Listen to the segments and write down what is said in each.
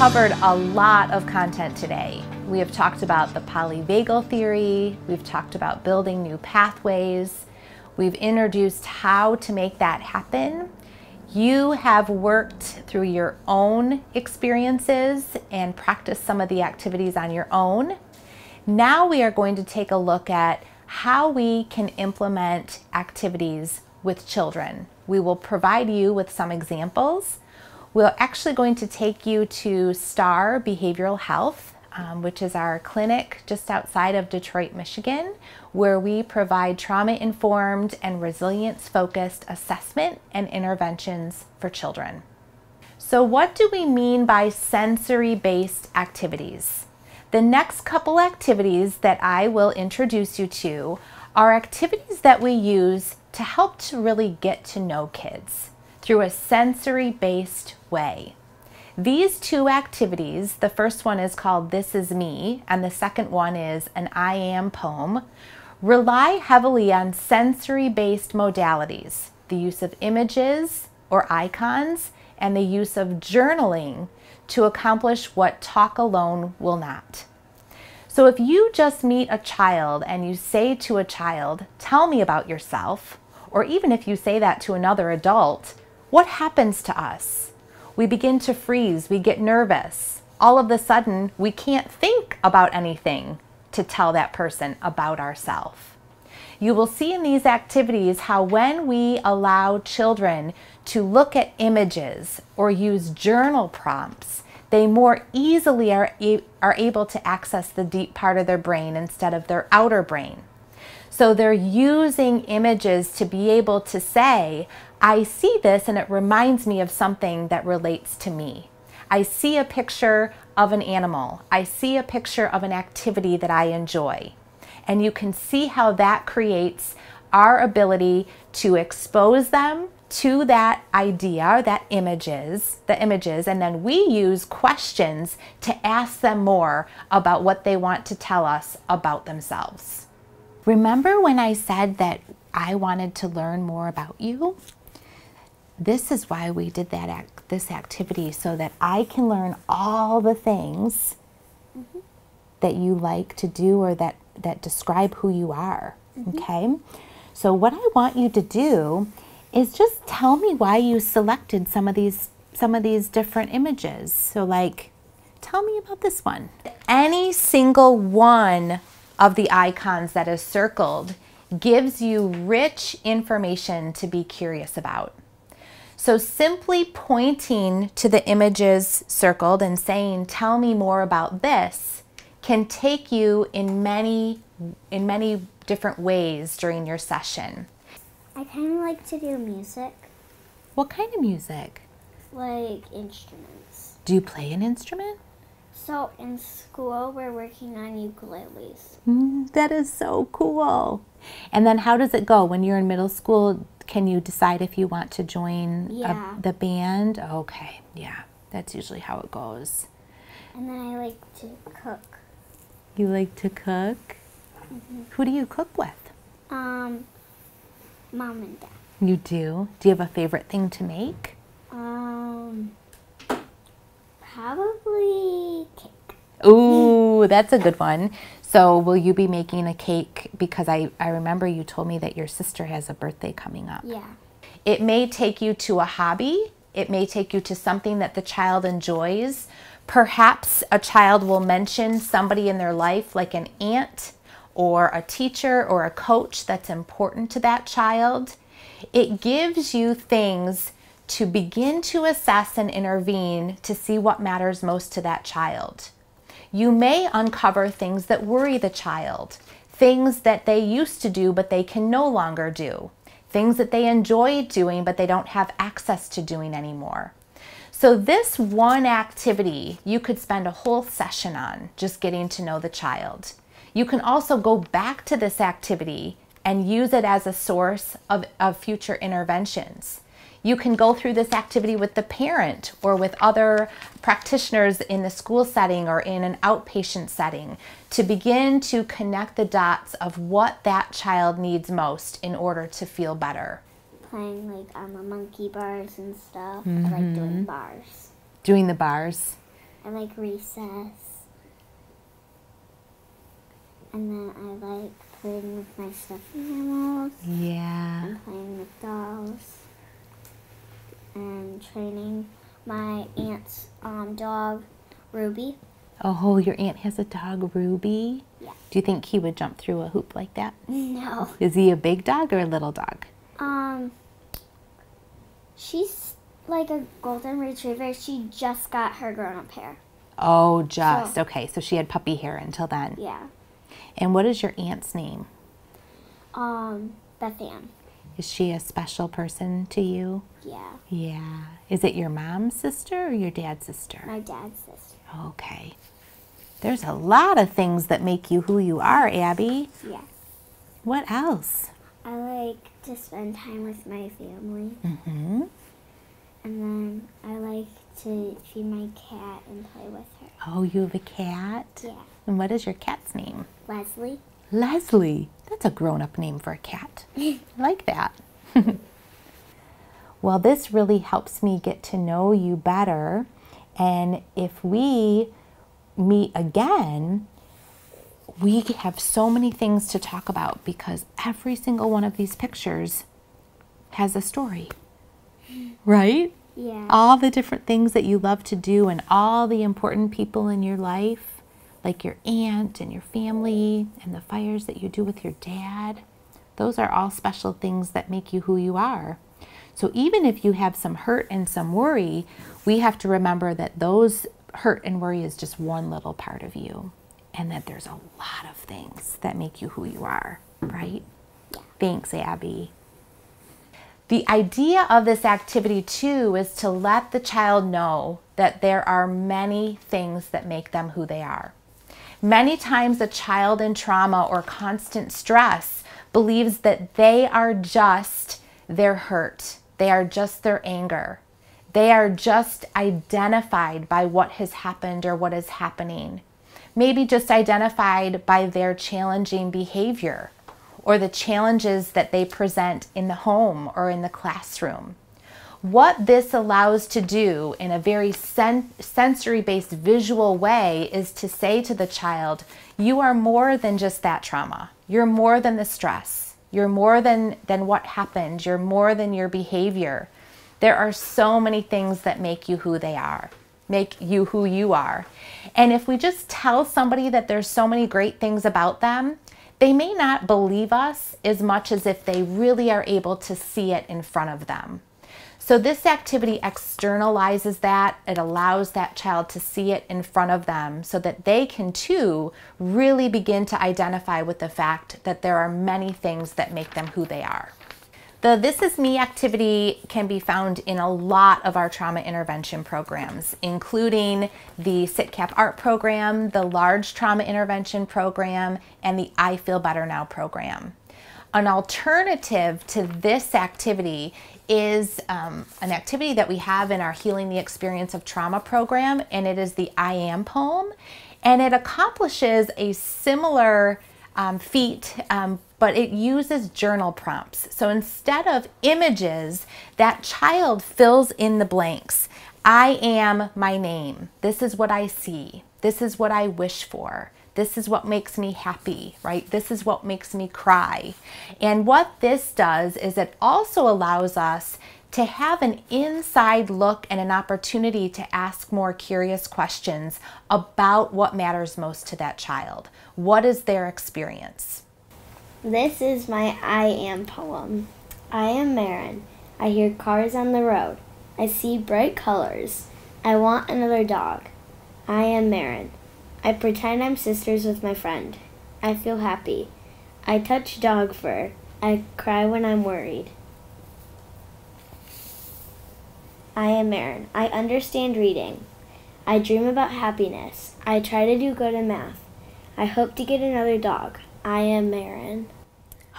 covered a lot of content today. We have talked about the polyvagal theory, we've talked about building new pathways, we've introduced how to make that happen. You have worked through your own experiences and practiced some of the activities on your own. Now we are going to take a look at how we can implement activities with children. We will provide you with some examples. We're actually going to take you to STAR Behavioral Health, which is our clinic just outside of Detroit, Michigan, where we provide trauma-informed and resilience-focused assessment and interventions for children. So what do we mean by sensory-based activities? The next couple activities that I will introduce you to are activities that we use to help to really get to know kids through a sensory-based way. These two activities, the first one is called This Is Me, and the second one is an I Am poem, rely heavily on sensory-based modalities, the use of images or icons, and the use of journaling to accomplish what talk alone will not. So if you just meet a child and you say to a child, "Tell me about yourself," or even if you say that to another adult, what happens to us? We begin to freeze, we get nervous. All of a sudden, we can't think about anything to tell that person about ourselves. You will see in these activities how when we allow children to look at images or use journal prompts, they more easily are able to access the deep part of their brain instead of their outer brain. So they're using images to be able to say, I see this and it reminds me of something that relates to me. I see a picture of an animal. I see a picture of an activity that I enjoy. And you can see how that creates our ability to expose them to that idea, the images, and then we use questions to ask them more about what they want to tell us about themselves. Remember when I said that I wanted to learn more about you? This is why we did this activity, so that I can learn all the things that you like to do or that describe who you are, okay? So what I want you to do is just tell me why you selected some of these different images. So like, tell me about this one. Any single one of the icons that is circled gives you rich information to be curious about. So simply pointing to the images circled and saying, tell me more about this, can take you in many different ways during your session. I kind of like to do music. What kind of music? Like instruments. Do you play an instrument? So in school, we're working on ukuleles. That is so cool. And then how does it go? When you're in middle school, can you decide if you want to join the band? Okay, yeah, that's usually how it goes. And then I like to cook. You like to cook? Who do you cook with? Mom and Dad. You do? Do you have a favorite thing to make? Probably cake. Ooh, that's a good one. So will you be making a cake? Because I remember you told me that your sister has a birthday coming up. Yeah. It may take you to a hobby. It may take you to something that the child enjoys. Perhaps a child will mention somebody in their life, like an aunt or a teacher or a coach that's important to that child. It gives you things to begin to assess and intervene to see what matters most to that child. You may uncover things that worry the child, things that they used to do but they can no longer do, things that they enjoy doing but they don't have access to doing anymore. So this one activity you could spend a whole session on, just getting to know the child. You can also go back to this activity and use it as a source of future interventions. You can go through this activity with the parent or with other practitioners in the school setting or in an outpatient setting to begin to connect the dots of what that child needs most in order to feel better. Playing like on the monkey bars and stuff. I like doing bars. Doing the bars. I like recess. And then I like playing with my stuffed animals. Yeah. And playing with dolls. And training my aunt's dog, Ruby. Oh, your aunt has a dog, Ruby? Yeah. Do you think he would jump through a hoop like that? No. Is he a big dog or a little dog? She's like a golden retriever. She just got her grown-up hair. Oh, just. Okay, so she had puppy hair until then. Yeah. And what is your aunt's name? Beth Ann. Is she a special person to you? Yeah. Yeah. Is it your mom's sister or your dad's sister? My dad's sister. Okay. There's a lot of things that make you who you are, Abby. Yes. What else? I like to spend time with my family. Mm-hmm. And then I like to feed my cat and play with her. Oh, you have a cat? Yeah. And what is your cat's name? Leslie. Leslie. That's a grown-up name for a cat. I like that. Well, this really helps me get to know you better. And if we meet again, we have so many things to talk about because every single one of these pictures has a story, right? Yeah. All the different things that you love to do and all the important people in your life, like your aunt and your family and the fires that you do with your dad, those are all special things that make you who you are. So even if you have some hurt and some worry, we have to remember that those hurt and worry is just one little part of you and that there's a lot of things that make you who you are, right? Yeah. Thanks, Abby. The idea of this activity too is to let the child know that there are many things that make them who they are. Many times a child in trauma or constant stress believes that they are just their hurt. They are just their anger. They are just identified by what has happened or what is happening. Maybe just identified by their challenging behavior or the challenges that they present in the home or in the classroom. What this allows to do in a very sensory-based visual way is to say to the child, you are more than just that trauma. You're more than the stress. You're more than what happened. You're more than your behavior. There are so many things that make you who they are, make you who you are. And if we just tell somebody that there's so many great things about them, they may not believe us as much as if they really are able to see it in front of them. So this activity externalizes that. It allows that child to see it in front of them so that they can too really begin to identify with the fact that there are many things that make them who they are. The This Is Me activity can be found in a lot of our trauma intervention programs, including the SITCAP art program, the large trauma intervention program, and the I Feel Better Now program. An alternative to this activity is an activity that we have in our Healing the Experience of Trauma program, and it is the I Am poem. And it accomplishes a similar feat, but it uses journal prompts. So instead of images, that child fills in the blanks. I am my name. This is what I see. This is what I wish for. This is what makes me happy, right? This is what makes me cry. And what this does is it also allows us to have an inside look and an opportunity to ask more curious questions about what matters most to that child. What is their experience? This is my I Am poem. I am Marin. I hear cars on the road. I see bright colors. I want another dog. I am Marin. I pretend I'm sisters with my friend. I feel happy. I touch dog fur. I cry when I'm worried. I am Marin. I understand reading. I dream about happiness. I try to do good in math. I hope to get another dog. I am Marin.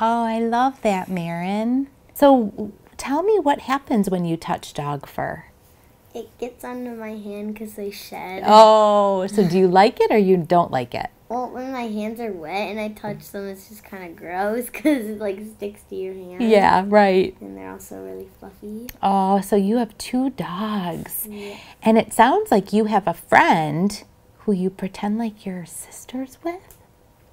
Oh, I love that, Marin. So tell me what happens when you touch dog fur. It gets under my hand because they shed. Oh, so do you like it or you don't like it? Well, when my hands are wet and I touch them, it's just kind of gross because it like sticks to your hand. Yeah, right. And they're also really fluffy. Oh, so you have 2 dogs. Yeah. And it sounds like you have a friend who you pretend like you're sisters with?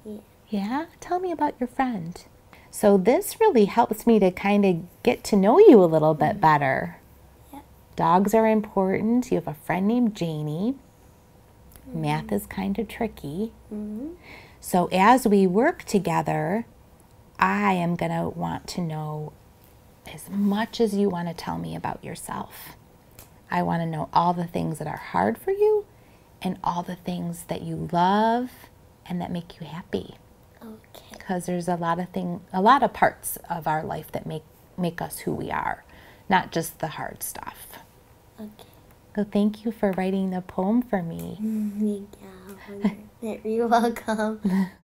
Yeah. Yeah? Tell me about your friend. So this really helps me to kind of get to know you a little bit better. Yeah. Dogs are important. You have a friend named Janie. Math is kind of tricky. So as we work together, I am going to want to know as much as you want to tell me about yourself. I want to know all the things that are hard for you and all the things that you love and that make you happy. Okay. Because there's a lot of parts of our life that make us who we are, not just the hard stuff. Okay. So thank you for writing the poem for me. Yeah, you're welcome.